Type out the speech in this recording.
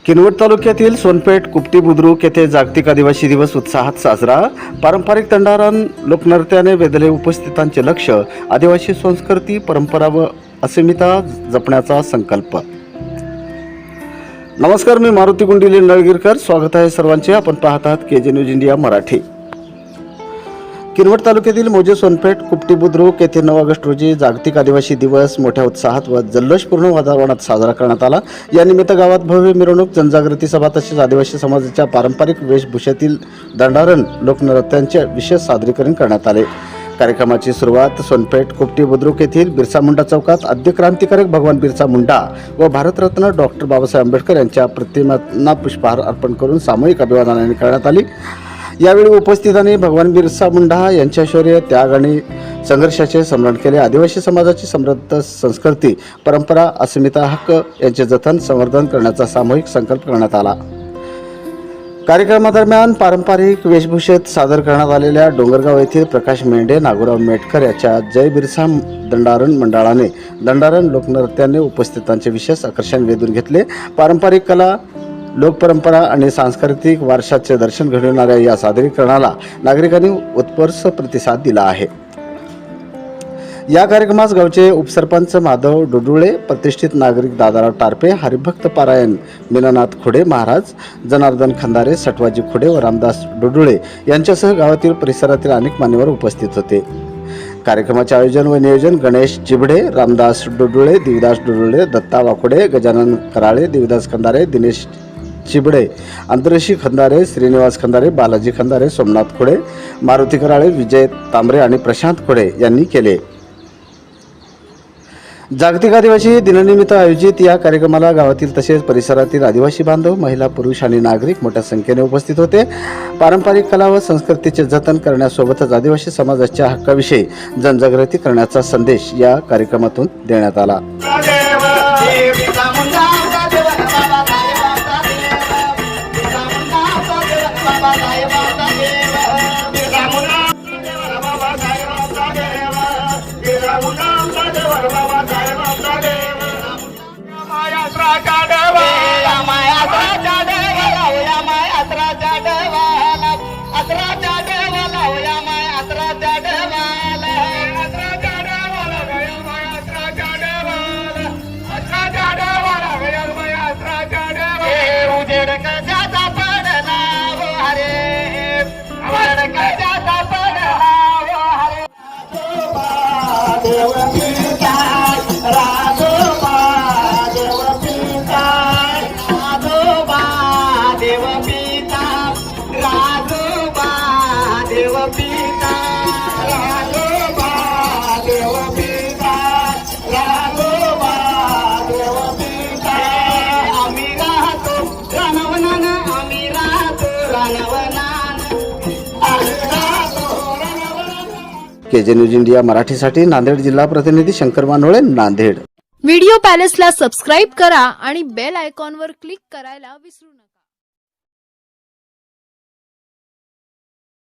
किनवट तालुक्यातील सोनपेठ कुपटी बुद्रुक येथे जागतिक आदिवासी दिवस उत्साहात साजरा। पारंपरिक दंडारण लोकनृत्याने वेधले उपस्थितांचे लक्ष। आदिवासी संस्कृती परंपरा व अस्मिता जपण्याचा संकल्प। नमस्कार, मी मारुती गुंडिले नळगीरकर। स्वागत आहे सर्वांचे। आपण पाहत आहात KJ news India Marathi. Kinwat तालुक्यातील मौजे सोनपेठ कुपटी बुद्रुक येथे 9 ऑगस्ट रोजी जागतिक आदिवासी दिवस मोठ्या उत्साहात व जल्लोषपूर्ण वातावरणात साजरा करण्यात आला। या निमित्त गावात भव्य मिरवणूक, जनजागृती सभा तसेच आदिवासी समाजाच्या पारंपरिक वेशभूषेतील दंडारण लोकनृत्यांचे विशेष सादरीकरण करण्यात आले। कार्यक्रमाची सुरुवात सोनपेठ कुपटी बुद्रुक येथील बिरसा मुंडा चौकात आद्य क्रांतिकारक भगवान बिरसा मुंडा व भारतरत्न डॉक्टर बाबासाहेब आंबेडकर यांच्या प्रतिमांना पुष्पहार अर्पण करून सामूहिक अभिवादनाने करण्यात आली। यावेळी उपस्थितांनी भगवान बिरसा मुंडा यांच्या शौर्य, त्याग आणि संघर्षाचे स्मरण केले। आदिवासी समाजाची समृद्ध संस्कृती, परंपरा, अस्मिता, हक्क यांचे जतन, संवर्धन करण्याचा सामूहिक संकल्प करण्यात आला। कार्यक्रमादरम्यान पारंपरिक वेशभूषेत सादर करण्यात आलेल्या डोंगरगाव येथील प्रकाश मेंढे, नागोराव मेटकर यांच्या जय बिरसा दंडारण मंडळाने दंडारण लोकनृत्याने उपस्थितांचे विशेष आकर्षण वेधून घेतले। पारंपरिक कला, लोकपरंपरा आणि सांस्कृतिक वारशाचे दर्शन घडवणाऱ्या या सादरीकरणाला नागरिकांनी उत्स्फूर्त प्रतिसाद दिला आहे। या कार्यक्रमास गावचे उपसरपंच माधव डुडुळे, प्रतिष्ठित नागरिक दादाराव टारपे, हरिभक्त पारायण मीनानाथ खुडे महाराज, जनार्दन खंदारे, सटवाजी खुडे व रामदास डुडुळे यांच्यासह गावातील परिसरातील अनेक मान्यवर उपस्थित होते। कार्यक्रमाचे आयोजन व नियोजन गणेश चिबडे, रामदास डुडुळे, देवीदास डुडुळे, दत्ता वाकुडे, गजानन कराळे, देवीदास खंदारे, दिनेश चिबडे, अंतरशी खंदारे, श्रीनिवास खंदारे, बालाजी खंदारे, सोमनाथ खुडे, मारुती कराळे, विजय तांबरे आणि प्रशांत खुडे यांनी केले। जागतिक आदिवासी दिनानिमित्त आयोजित या कार्यक्रमाला गावातील तसेच परिसरातील आदिवासी बांधव, महिला, पुरुष आणि नागरिक मोठ्या संख्येने उपस्थित होते। पारंपरिक कला व संस्कृतीचे जतन करण्यासोबतच आदिवासी समाजाच्या हक्काविषयी जनजागृती करण्याचा संदेश या कार्यक्रमातून देण्यात आला। केजे न्यूज इंडिया मराठीसाठी नांदेड जिल्हा प्रतिनिधी शंकर मानोळे, नांदेड। व्हिडिओ पॅलेसला सबस्क्राइब करा आणि बेल आयकॉनवर क्लिक करायला विसरू नका।